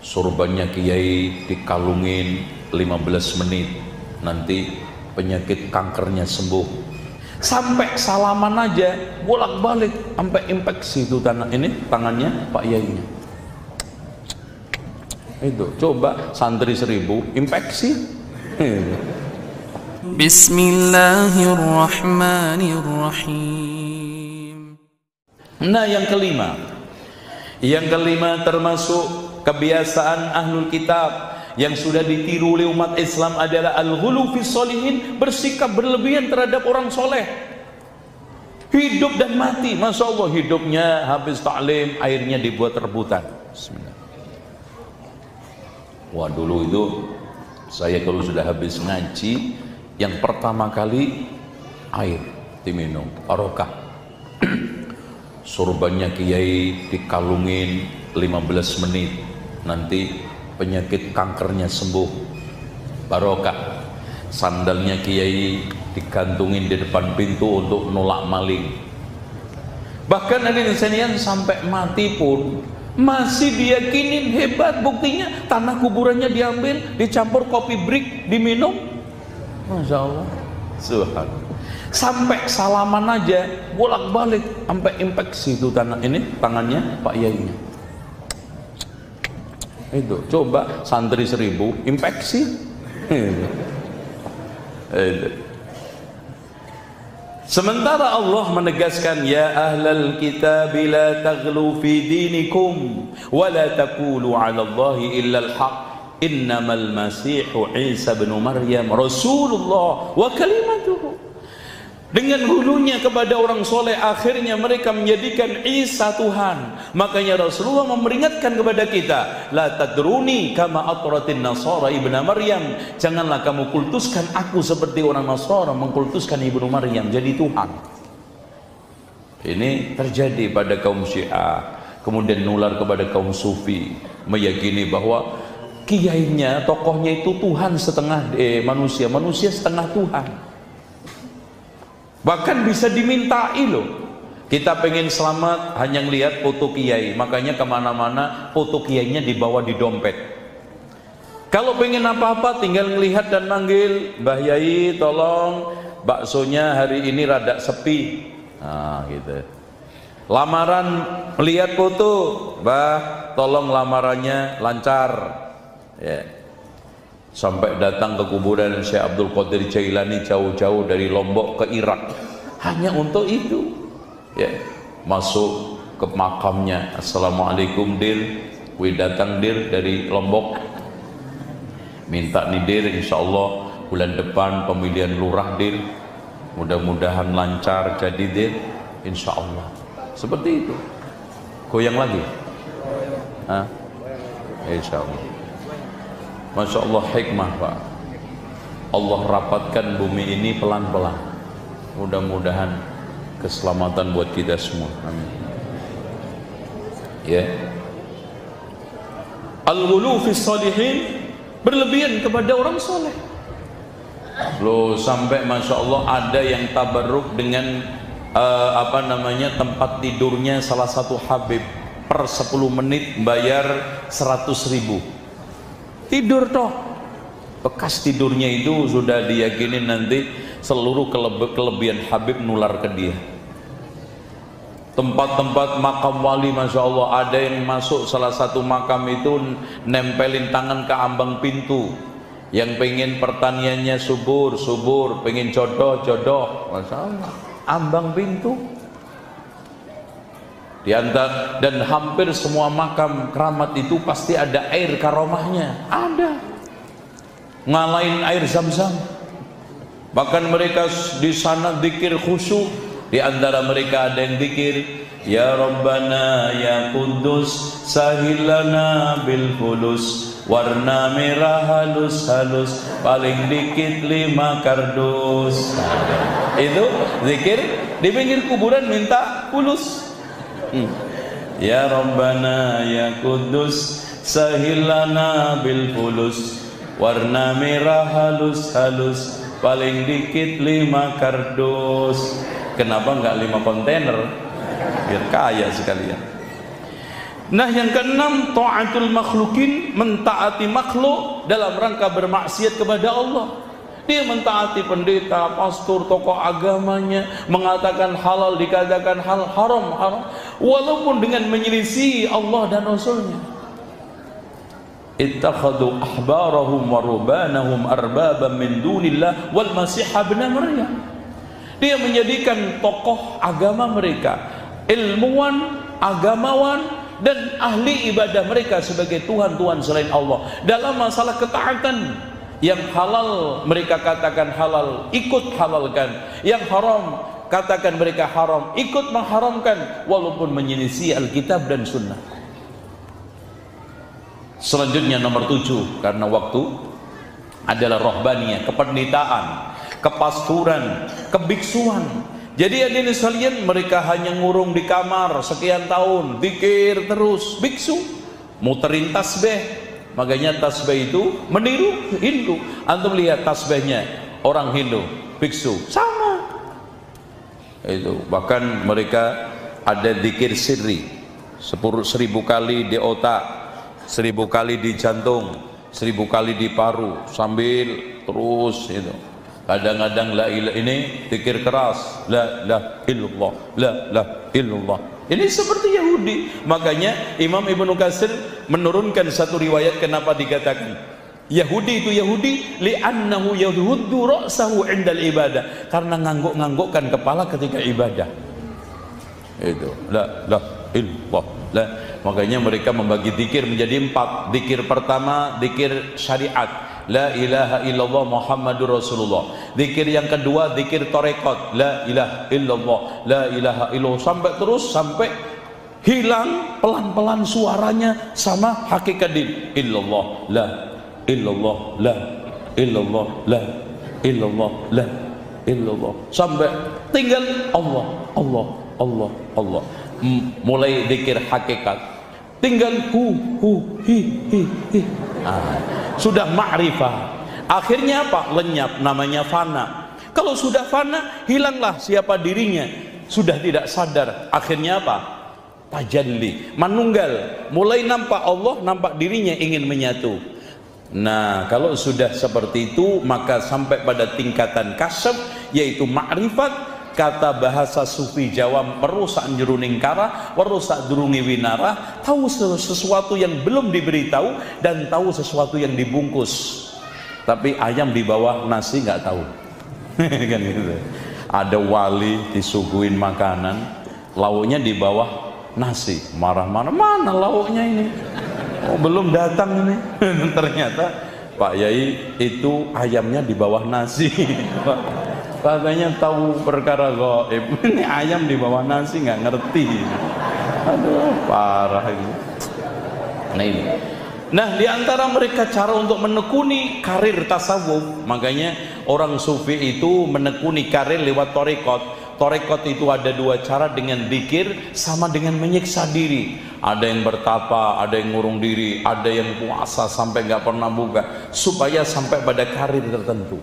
Sorbannya kiai dikalungin 15 menit, nanti penyakit kankernya sembuh. Sampai salaman aja bolak-balik sampai infeksi itu tangannya Pak Yainya. Itu coba santri 1000 infeksi. Bismillahirrahmanirrahim. Nah, yang kelima termasuk kebiasaan ahlul kitab yang sudah ditiru oleh umat Islam adalah al-ghulu fi sholihin, bersikap berlebihan terhadap orang soleh. Hidup dan mati, Masya Allah, hidupnya habis taklim, airnya dibuat rebutan. Bismillah. Wah, dulu itu saya kalau sudah habis ngaji, yang pertama kali air diminum, barokah. Sorbannya kiai dikalungin 15 menit, nanti penyakit kankernya sembuh, barokah. Sandalnya kiai digantungin di depan pintu untuk nolak maling. Bahkan ada yang sampai mati pun masih diyakinin hebat. Buktinya tanah kuburannya diambil, dicampur kopi break, diminum. Masya Allah, subhanallah. Sampai salaman aja bolak-balik sampai infeksi itu tangannya Pak Yainya. Itu coba santri 1000 infeksi. Sementara Allah menegaskan, ya ahlal kitab la taghlu fi dinikum wa la taqulu 'ala Allahi illa al-haq, innamal masihu Isa bin Maryam rasulullah wa kalimatuhu. Dengan hulunya kepada orang soleh, akhirnya mereka menjadikan Isa Tuhan. Makanya Rasulullah memperingatkan kepada kita, la tadruni kama atratin nasara ibna Maryam, janganlah kamu kultuskan aku seperti orang Nasara mengkultuskan ibnu Maryam jadi Tuhan. Ini terjadi pada kaum Syiah, kemudian nular kepada kaum Sufi, meyakini bahwa kiainya, tokohnya itu Tuhan setengah manusia, manusia setengah Tuhan. Bahkan bisa dimintai loh. Kita pengen selamat hanya ngelihat foto kiai, makanya kemana-mana foto kiainya dibawa di dompet. Kalau pengen apa-apa tinggal ngelihat dan manggil, Mbah Yai tolong baksonya hari ini rada sepi. Nah gitu. Lamaran melihat foto, Mbah tolong lamarannya lancar. Ya. Sampai datang ke kuburan Syekh Abdul Qadir Jailani jauh-jauh dari Lombok ke Irak hanya untuk itu. Ya, masuk ke makamnya, assalamualaikum dir, we datang dir dari Lombok, minta nih dir, insyaallah bulan depan pemilihan lurah dir, mudah-mudahan lancar jadi dir, insyaallah. Seperti itu. Goyang lagi, insyaallah. Masya Allah, hikmah Pak. Allah rapatkan bumi ini pelan-pelan. Mudah-mudahan keselamatan buat kita semua. Amin. Ya. Al-ghulu fi sholihin, berlebihan kepada orang soleh. Loh, sampai Masya Allah ada yang tabarruk dengan tempat tidurnya salah satu habib, per 10 menit bayar 100.000. Tidur toh, bekas tidurnya itu sudah diyakini nanti seluruh kelebihan Habib nular ke dia. Tempat-tempat makam wali, Masya Allah, ada yang masuk salah satu makam itu nempelin tangan ke ambang pintu. Yang pengen pertaniannya subur, pengen jodoh, Masya Allah, ambang pintu. Dan hampir semua makam keramat itu pasti ada air karomahnya, ada, ngalahin air Zam-Zam. Bahkan mereka di sana zikir khusyuk. Di antara mereka ada yang zikir, ya Rabbana ya Kudus sahilana bil fulus, warna merah halus-halus, paling dikit 5 kardus. Itu zikir di pinggir kuburan minta fulus. Ya Rabbana ya Kudus sahilana bil fulus, warna merah halus-halus, paling dikit 5 kardus. Kenapa enggak 5 kontainer? Biar kaya sekalian. Nah, yang keenam, ta'atul makhlukin, mentaati makhluk dalam rangka bermaksiat kepada Allah. Dia mentaati pendeta, pastor, tokoh agamanya, mengatakan halal dikatakan halal, haram haram, walaupun dengan menyelisih Allah dan Rasulnya. Ittakhadhu ahbarahum wa rubanahum arbaban min dunillah wal masih ibn Maryam. Dia menjadikan tokoh agama mereka, ilmuwan, agamawan, dan ahli ibadah mereka sebagai Tuhan-Tuhan selain Allah. Dalam masalah ketaatan, yang halal mereka katakan halal, ikut halalkan. Yang haram katakan mereka haram, ikut mengharamkan, walaupun menyelisih Alkitab dan Sunnah. Selanjutnya nomor 7, karena waktu, adalah rohbaniyah, kependetaan, kepasturan, kebiksuan. Jadi hadirin sekalian, mereka hanya ngurung di kamar sekian tahun, zikir terus, biksu, muterin tasbih. Makanya tasbih itu meniru Hindu. Antum lihat tasbihnya orang Hindu, biksu, sama. Itu bahkan mereka ada zikir sirri, 1000 kali di otak, 1000 kali di jantung, 1000 kali di paru, sambil terus itu. Kadang-kadang la ilaha, ini zikir keras, la ilaha illallah, la ilaha illallah. Ini seperti Yahudi. Makanya Imam Ibnu Katsir menurunkan satu riwayat kenapa dikatakan Yahudi itu Yahudi, li'annahu yahuddu ra'sahu 'indal ibadah, karena ngangguk-nganggukkan kepala ketika ibadah. Itu la ilaha illallah. Makanya mereka membagi zikir menjadi 4. Zikir pertama zikir syariat, la ilaha illallah Muhammadur Rasulullah. Zikir yang kedua zikir tarekat, la ilaha illallah, la ilaha illallah, sampai terus sampai hilang pelan-pelan suaranya sama hakikat din. Illallah, la illallah, la illallah, la illallah, la illallah, sampai tinggal Allah, Allah, Allah, Allah. Mulai zikir hakikat, tinggal hu hi. Sudah ma'rifah. Akhirnya apa? Lenyap, namanya fana. Kalau sudah fana, hilanglah siapa dirinya, sudah tidak sadar. Akhirnya apa? Tajalli, manunggal. Mulai nampak Allah, nampak dirinya ingin menyatu. Nah, kalau sudah seperti itu, maka sampai pada tingkatan kasyaf, yaitu ma'rifat. Kata bahasa sufi Jawa, perusak jeruning kara, perusak durungi winara, tahu sesuatu yang belum diberitahu dan tahu sesuatu yang dibungkus. Tapi ayam di bawah nasi nggak tahu. Kan gitu. Ada wali disuguhin makanan, lauknya di bawah nasi, marah-marah, mana lauknya ini? Oh, belum datang ini. Ternyata Pak Yai, itu ayamnya di bawah nasi. Katanya tahu perkara gaib. Ini ayam di bawah nasi nggak ngerti. Aduh, parah ini. Nah ini. Nah, di antara mereka cara untuk menekuni karir tasawuf. Makanya orang sufi itu menekuni karir lewat tarekat. Tarekat itu ada 2 cara, dengan zikir sama dengan menyiksa diri. Ada yang bertapa, ada yang ngurung diri, ada yang puasa sampai nggak pernah buka, supaya sampai pada karir tertentu.